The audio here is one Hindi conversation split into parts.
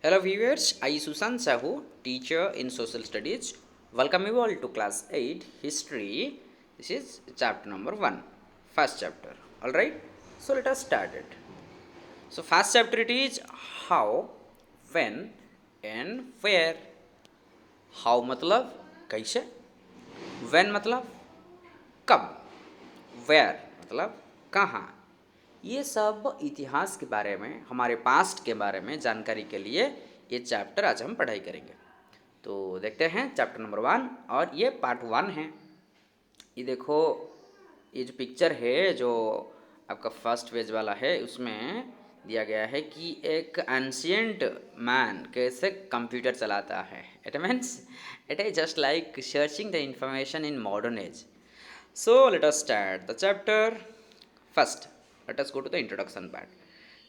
Hello viewers, I Susan Sahu, teacher in social studies. Welcome you all to class 8 history. This is chapter number 1, first chapter. Alright, so let us start it. So first chapter it is how, when and where. How मतलब कैसे, when मतलब कब, where मतलब कहाँ। ये सब इतिहास के बारे में, हमारे पास्ट के बारे में जानकारी के लिए ये चैप्टर आज हम पढ़ाई करेंगे। तो देखते हैं चैप्टर नंबर 1 और ये पार्ट 1 है। ये देखो, ये जो पिक्चर है जो आपका फर्स्ट पेज वाला है उसमें दिया गया है कि एक एंशियंट मैन कैसे कंप्यूटर चलाता है। It means it is just like searching the information in modern age. So let us start the chapter. First, let us go to the introduction part.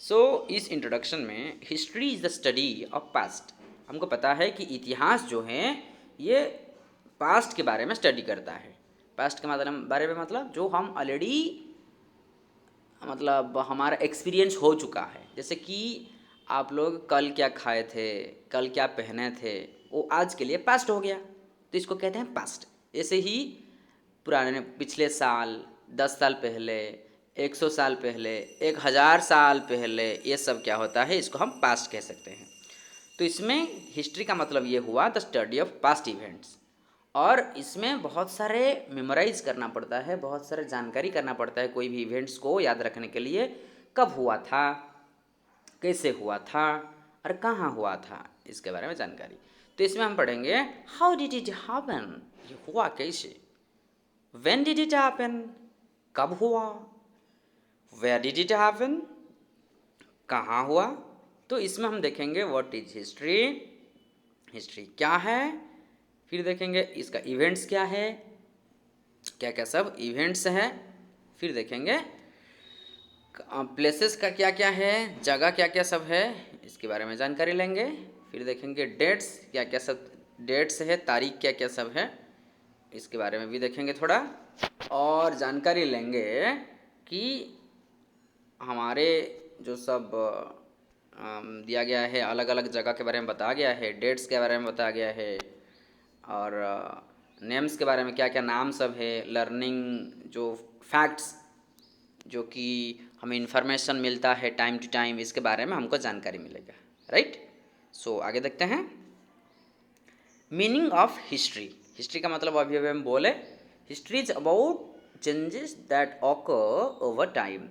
So इस इंट्रोडक्शन में history is the study of past. हमको पता है कि इतिहास जो है ये पास्ट के बारे में स्टडी करता है। पास्ट के बारे में मतलब जो हम ऑलरेडी मतलब हमारा एक्सपीरियंस हो चुका है। जैसे कि आप लोग कल क्या खाए थे, कल क्या पहने थे, वो आज के लिए पास्ट हो गया, तो इसको कहते हैं पास्ट। ऐसे ही पुराने पिछले साल, 10 साल पहले, 100 साल पहले, 1000 साल पहले, ये सब क्या होता है, इसको हम पास्ट कह सकते हैं। तो इसमें हिस्ट्री का मतलब ये हुआ the study of past events. और इसमें बहुत सारे मेमोराइज करना पड़ता है, बहुत सारे जानकारी करना पड़ता है कोई भी इवेंट्स को याद रखने के लिए। कब हुआ था, कैसे हुआ था और कहाँ हुआ था, इसके बारे में जानकारी। तो इसमें हम पढ़ेंगे हाउ डिड इट हैपन, ये हुआ कैसे। When did it happen, कब हुआ। Where did it happen, कहाँ हुआ। तो इसमें हम देखेंगे व्हाट इज हिस्ट्री, हिस्ट्री क्या है। फिर देखेंगे इसका इवेंट्स क्या है, क्या क्या सब इवेंट्स है। फिर देखेंगे प्लेसेस का क्या क्या है, जगह क्या क्या सब है, इसके बारे में जानकारी लेंगे। फिर देखेंगे डेट्स, क्या क्या सब डेट्स है, तारीख क्या क्या सब है, इसके बारे में भी देखेंगे थोड़ा। और जानकारी लेंगे कि हमारे जो सब दिया गया है, अलग अलग जगह के बारे में बताया गया है, डेट्स के बारे में बताया गया है, और नेम्स के बारे में क्या क्या नाम सब है, लर्निंग जो फैक्ट्स जो कि हमें इंफॉर्मेशन मिलता है टाइम टू टाइम, इसके बारे में हमको जानकारी मिलेगा। राइट, सो आगे देखते हैं मीनिंग ऑफ हिस्ट्री। हिस्ट्री का मतलब अभी अभी हम बोले, history is about changes that occur over time.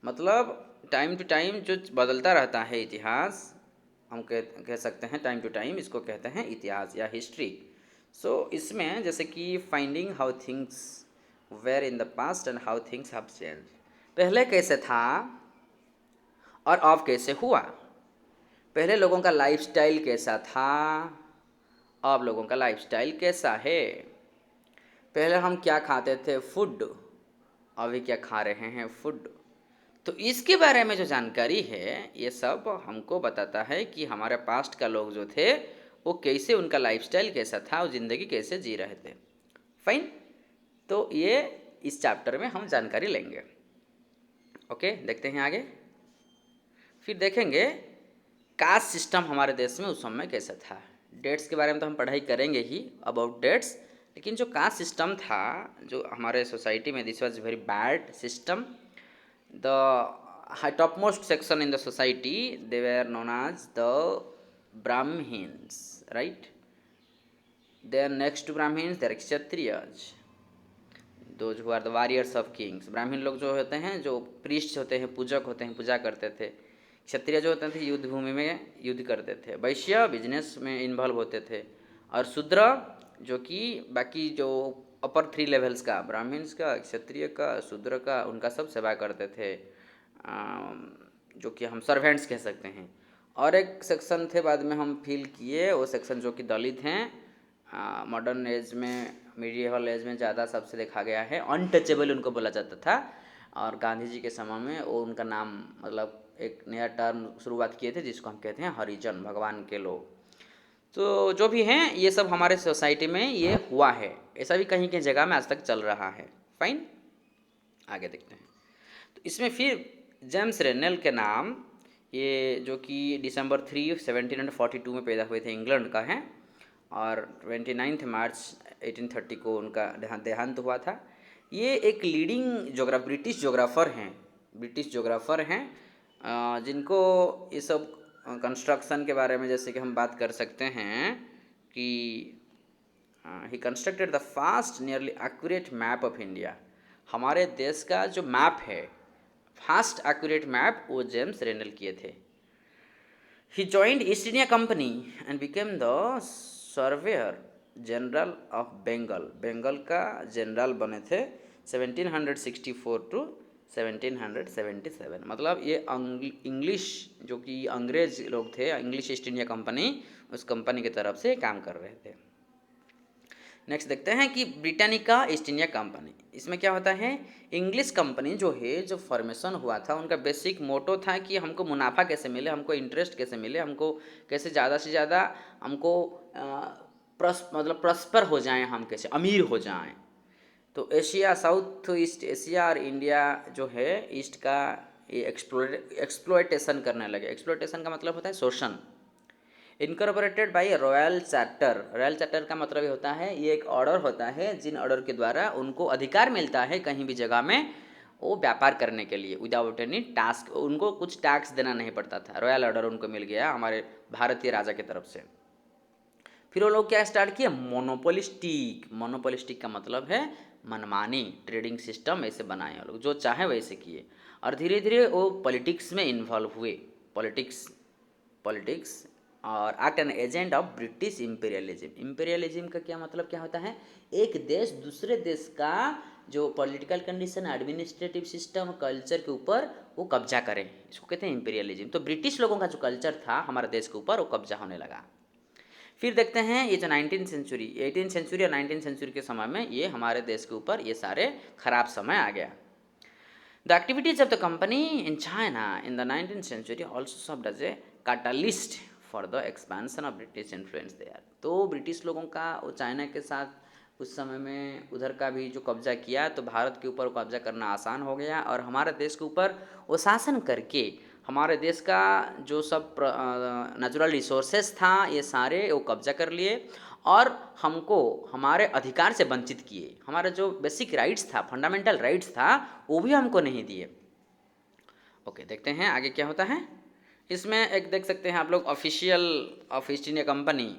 मतलब टाइम टू टाइम जो बदलता रहता है इतिहास, हम कह सकते हैं टाइम टू टाइम, इसको कहते हैं इतिहास या हिस्ट्री। सो इसमें जैसे कि finding how things were in the past and how things have change. पहले कैसे था और अब कैसे हुआ। पहले लोगों का लाइफस्टाइल कैसा था, अब लोगों का लाइफस्टाइल कैसा है। पहले हम क्या खाते थे, फूड, अभी क्या खा रहे हैं, फूड। तो इसके बारे में जो जानकारी है ये सब हमको बताता है कि हमारे पास्ट का लोग जो थे वो कैसे, उनका लाइफस्टाइल कैसा था, वो ज़िंदगी कैसे जी रहे थे। फाइन, तो ये इस चैप्टर में हम जानकारी लेंगे। ओके, देखते हैं आगे। फिर देखेंगे कास्ट सिस्टम हमारे देश में उस समय कैसा था। डेट्स के बारे में तो हम पढ़ाई करेंगे ही अबाउट डेट्स, लेकिन जो कास्ट सिस्टम था जो हमारे सोसाइटी में, this was very bad system. The topmost section in the society, they were known as the Brahmins, right? Then next to Brahmins there are Kshatriyas, those who are the warriors of kings. ब्राह्मण लोग जो होते हैं, जो प्रीस्ट होते हैं, पूजक होते हैं, पूजा करते थे। क्षत्रिय जो होते थे युद्ध भूमि में युद्ध करते थे। वैश्य बिजनेस में इन्वॉल्व होते थे। और शूद्र जो कि बाकी जो अपर 3 लेवल्स का, ब्राह्मण्स का, क्षत्रिय का, शूद्र का, उनका सब सेवा करते थे, जो कि हम सर्वेंट्स कह सकते हैं। और एक सेक्शन थे बाद में हम फील किए, वो सेक्शन जो कि दलित हैं। मॉडर्न एज में, मीडिएवल एज में ज़्यादा सबसे देखा गया है, अनटचेबल उनको बोला जाता था। और गांधी जी के समय में वो उनका नाम मतलब एक नया टर्म शुरुआत किए थे जिसको हम कहते हैं हरिजन, भगवान के लोग। तो जो भी हैं ये सब हमारे सोसाइटी में ये हुआ है, ऐसा भी कहीं कहीं जगह में आज तक चल रहा है। फाइन, आगे देखते हैं। तो इसमें फिर जेम्स रेनेल के नाम ये जो कि दिसंबर 3 1742 में पैदा हुए थे, इंग्लैंड का है, और 29 मार्च 1830 को उनका देहांत हुआ था। ये एक लीडिंग ब्रिटिश जोग्राफ़र हैं, जिनको ये सब कंस्ट्रक्शन के बारे में जैसे कि हम बात कर सकते हैं कि he constructed the first nearly accurate map of India. हमारे देश का जो मैप है, फास्ट एक्यूरेट मैप, वो जेम्स रेनल किए थे। He joined East India Company and became the surveyor general of Bengal. Bengal का जनरल बने थे 1764 टू 1777। मतलब ये इंग्लिश जो कि अंग्रेज लोग थे, इंग्लिश ईस्ट इंडिया कंपनी, उस कंपनी की तरफ से काम कर रहे थे। नेक्स्ट देखते हैं कि ब्रिटानिका ईस्ट इंडिया कंपनी, इसमें क्या होता है। इंग्लिश कंपनी जो है, जो फॉर्मेशन हुआ था, उनका बेसिक मोटो था कि हमको मुनाफा कैसे मिले, हमको इंटरेस्ट कैसे मिले, हमको कैसे ज़्यादा से ज़्यादा हमको मतलब प्रॉस्पर हो जाएं, हम कैसे अमीर हो जाएं। तो एशिया, साउथ ईस्ट एशिया और इंडिया जो है ईस्ट का, ये एक्सप्लोइटेशन करने लगे। एक्सप्लोइटेशन का मतलब होता है शोषण। Incorporated by royal charter. Royal charter का मतलब ये होता है, ये एक ऑर्डर होता है जिन ऑर्डर के द्वारा उनको अधिकार मिलता है कहीं भी जगह में वो व्यापार करने के लिए, विदाउट एनी टास्क। उनको कुछ टैक्स देना नहीं पड़ता था। रॉयल ऑर्डर उनको मिल गया हमारे भारतीय राजा की तरफ से। फिर वो लोग क्या स्टार्ट किए, मोनोपोलिस्टिक। मोनोपोलिस्टिक का मतलब है मनमानी ट्रेडिंग सिस्टम ऐसे बनाए वो लोग, जो चाहे वैसे किए। और धीरे धीरे वो पॉलिटिक्स में इन्वॉल्व हुए। पॉलिटिक्स और act an agent of British imperialism. Imperialism का क्या मतलब क्या होता है, एक देश दूसरे देश का जो political condition, administrative system, culture के ऊपर वो कब्जा करे, इसको कहते हैं इम्पीरियलिज्म। तो ब्रिटिश लोगों का जो कल्चर था हमारे देश के ऊपर, वो कब्जा होने लगा। फिर देखते हैं ये जो 19th सेंचुरी, 18th सेंचुरी और 19th सेंचुरी के समय में ये हमारे देश के ऊपर ये सारे खराब समय आ गया। The activities of the company in China in the 19th century also served as a catalyst for the expansion of British influence there. तो ब्रिटिश लोगों का वो चाइना के साथ उस समय में उधर का भी जो कब्जा किया, तो भारत के ऊपर कब्जा करना आसान हो गया, और हमारे देश के ऊपर वो शासन करके हमारे देश का जो सब नेचुरल रिसोर्सेस था ये सारे वो कब्जा कर लिए, और हमको हमारे अधिकार से वंचित किए। हमारा जो बेसिक राइट्स था, फंडामेंटल राइट्स था, वो भी हमको नहीं दिए। ओके, देखते हैं आगे क्या होता है। इसमें एक देख सकते हैं आप लोग, official of East India Company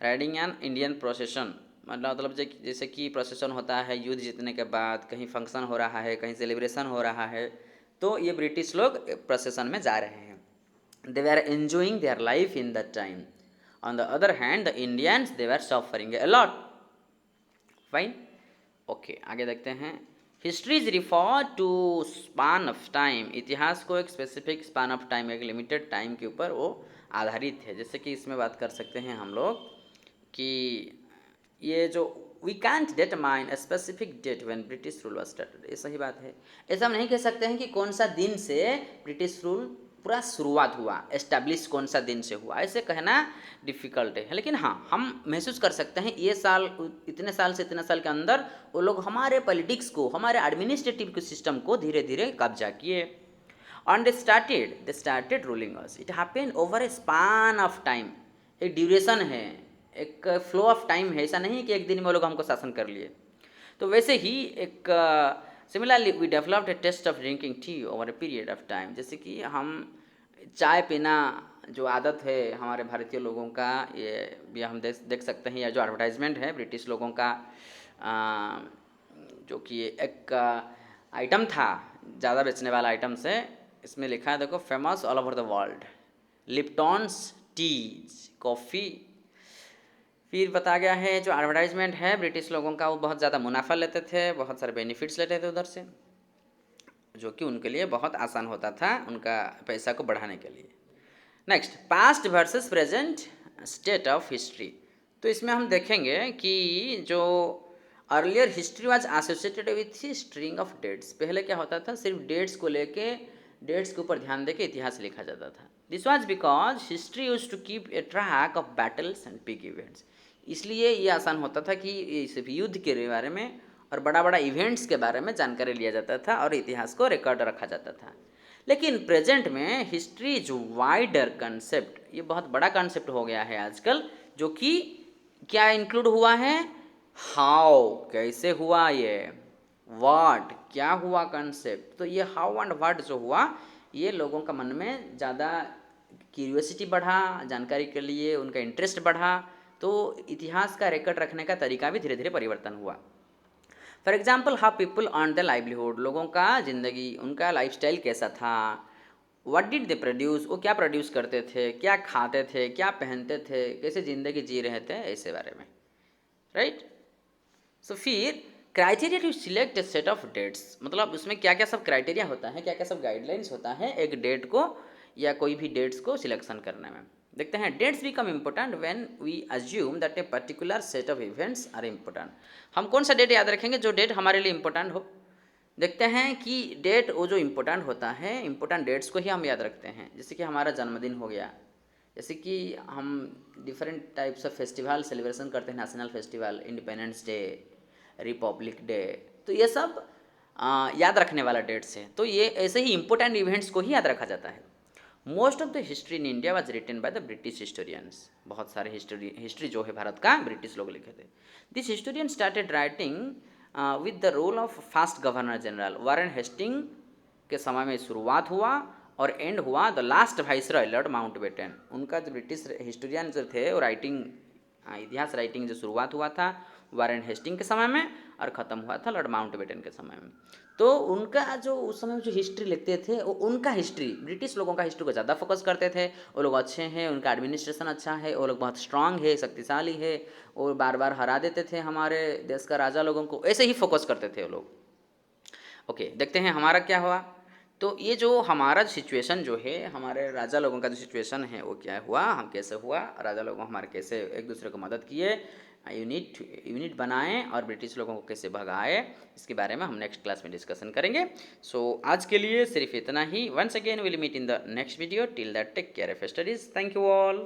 riding an Indian procession. मतलब जैसे कि प्रोसेशन होता है युद्ध जीतने के बाद, कहीं फंक्शन हो रहा है, कहीं सेलिब्रेशन हो रहा है, तो ये ब्रिटिश लोग प्रोसेशन में जा रहे हैं। They were enjoying their life in that time. On the other hand the Indians they were suffering a lot. Fine, okay, आगे देखते हैं। History is refer to span of time. इतिहास को एक स्पेसिफिक स्पान ऑफ टाइम, एक लिमिटेड टाइम के ऊपर वो आधारित है। जैसे कि इसमें बात कर सकते हैं हम लोग कि ये जो we can't determine a specific date when British rule was started. ये सही बात है। ऐसा हम नहीं कह सकते हैं कि कौन सा दिन से ब्रिटिश रूल पूरा शुरुआत हुआ, एस्टैब्लिश कौन सा दिन से हुआ, ऐसे कहना डिफ़िकल्ट है। लेकिन हाँ, हम महसूस कर सकते हैं ये साल, इतने साल से इतने साल के अंदर वो लोग हमारे पॉलिटिक्स को, हमारे एडमिनिस्ट्रेटिव सिस्टम को धीरे धीरे कब्जा किए। और they started ruling us. It happened over A span of time. एक ड्यूरेशन है, एक फ्लो ऑफ टाइम है। ऐसा नहीं कि एक दिन में वो लोग हमको शासन कर लिए। तो वैसे ही एक similarly we developed a taste of drinking tea over a period of time. जैसे कि हम चाय पीना जो आदत है हमारे भारतीय लोगों का, ये भी हम देख सकते हैं। या जो एडवर्टाइजमेंट है ब्रिटिश लोगों का, जो कि एक आइटम था, ज़्यादा बेचने वाला आइटम से, इसमें लिखा है देखो, famous all over the world, Lipton's teas coffee. फिर बताया गया है जो एडवर्टाइजमेंट है ब्रिटिश लोगों का, वो बहुत ज़्यादा मुनाफा लेते थे, बहुत सारे बेनिफिट्स लेते थे उधर से, जो कि उनके लिए बहुत आसान होता था उनका पैसा को बढ़ाने के लिए। Next, past versus present state of history. तो इसमें हम देखेंगे कि जो earlier history was associated with string of dates. पहले क्या होता था, सिर्फ डेट्स को लेके, डेट्स के ऊपर ध्यान देके इतिहास लिखा जाता था। This was because history used to keep a track of battles and big events. इसलिए ये आसान होता था कि सिर्फ युद्ध के बारे में और बड़ा बड़ा इवेंट्स के बारे में जानकारी लिया जाता था और इतिहास को रिकॉर्ड रखा जाता था। लेकिन प्रेजेंट में हिस्ट्री इज वाइडर कंसेप्ट, ये बहुत बड़ा कंसेप्ट हो गया है आजकल, जो कि क्या इंक्लूड हुआ है, हाउ कैसे हुआ, ये व्हाट क्या हुआ कंसेप्ट। तो ये हाउ एंड व्हाट जो हुआ, ये लोगों का मन में ज़्यादा क्यूरियोसिटी बढ़ा, जानकारी के लिए उनका इंटरेस्ट बढ़ा, तो इतिहास का रिकॉर्ड रखने का तरीका भी धीरे धीरे परिवर्तन हुआ। For example how people earn the livelihood, लोगों का ज़िंदगी, उनका लाइफस्टाइल कैसा था, व्हाट डिड दे प्रोड्यूस, वो क्या प्रोड्यूस करते थे, क्या खाते थे, क्या पहनते थे, कैसे ज़िंदगी जी रहे थे, ऐसे बारे में, राइट। सो फिर criteria to select a set of dates, मतलब उसमें क्या क्या सब क्राइटेरिया होता है, क्या क्या सब गाइडलाइंस होता है एक डेट को या कोई भी डेट्स को सिलेक्शन करने में। देखते हैं, dates become important when we assume that a particular set of events are important. हम कौन सा डेट याद रखेंगे, जो डेट हमारे लिए इम्पोर्टेंट हो। देखते हैं कि डेट वो जो इम्पोर्टेंट होता है, इम्पोर्टेंट डेट्स को ही हम याद रखते हैं। जैसे कि हमारा जन्मदिन हो गया, जैसे कि हम different types of festival celebration करते हैं, national festival, independence day, Republic day, तो ये सब याद रखने वाला डेट्स है। तो ये ऐसे ही इंपॉर्टेंट इवेंट्स को ही याद रखा जाता है। Most of the history in India was written by the British historians, बहुत सारे हिस्ट्री जो है भारत का ब्रिटिश लोग लिखे थे। This historian started writing with the rule of first governor general, Warren Hasting के समय में शुरुआत हुआ और एंड हुआ the last viceroy Lord Mountbatten. उनका जो ब्रिटिश हिस्टोरियन जो थे वो राइटिंग, इतिहास राइटिंग जो शुरुआत हुआ था वारेन हेस्टिंग के समय में और ख़त्म हुआ था लॉर्ड माउंटबेटन के समय में। तो उनका जो उस समय जो हिस्ट्री लिखते थे, वो उनका हिस्ट्री, ब्रिटिश लोगों का हिस्ट्री को ज़्यादा फोकस करते थे। वो लोग अच्छे हैं, उनका एडमिनिस्ट्रेशन अच्छा है, वो लोग बहुत स्ट्रांग है, शक्तिशाली है, और बार बार हरा देते थे हमारे देश का राजा लोगों को, ऐसे ही फोकस करते थे वो लोग। ओके, देखते हैं हमारा क्या हुआ। तो ये जो हमारा सिचुएशन जो है, हमारे राजा लोगों का जो सिचुएशन है वो क्या हुआ, हम कैसे हुआ, राजा लोगों हमारे कैसे एक दूसरे को मदद किए, यूनिट बनाएं और ब्रिटिश लोगों को कैसे भगाए, इसके बारे में हम नेक्स्ट क्लास में डिस्कशन करेंगे। सो आज के लिए सिर्फ इतना ही। Once again will meet in the next video. Till that take care of studies. Thank you all.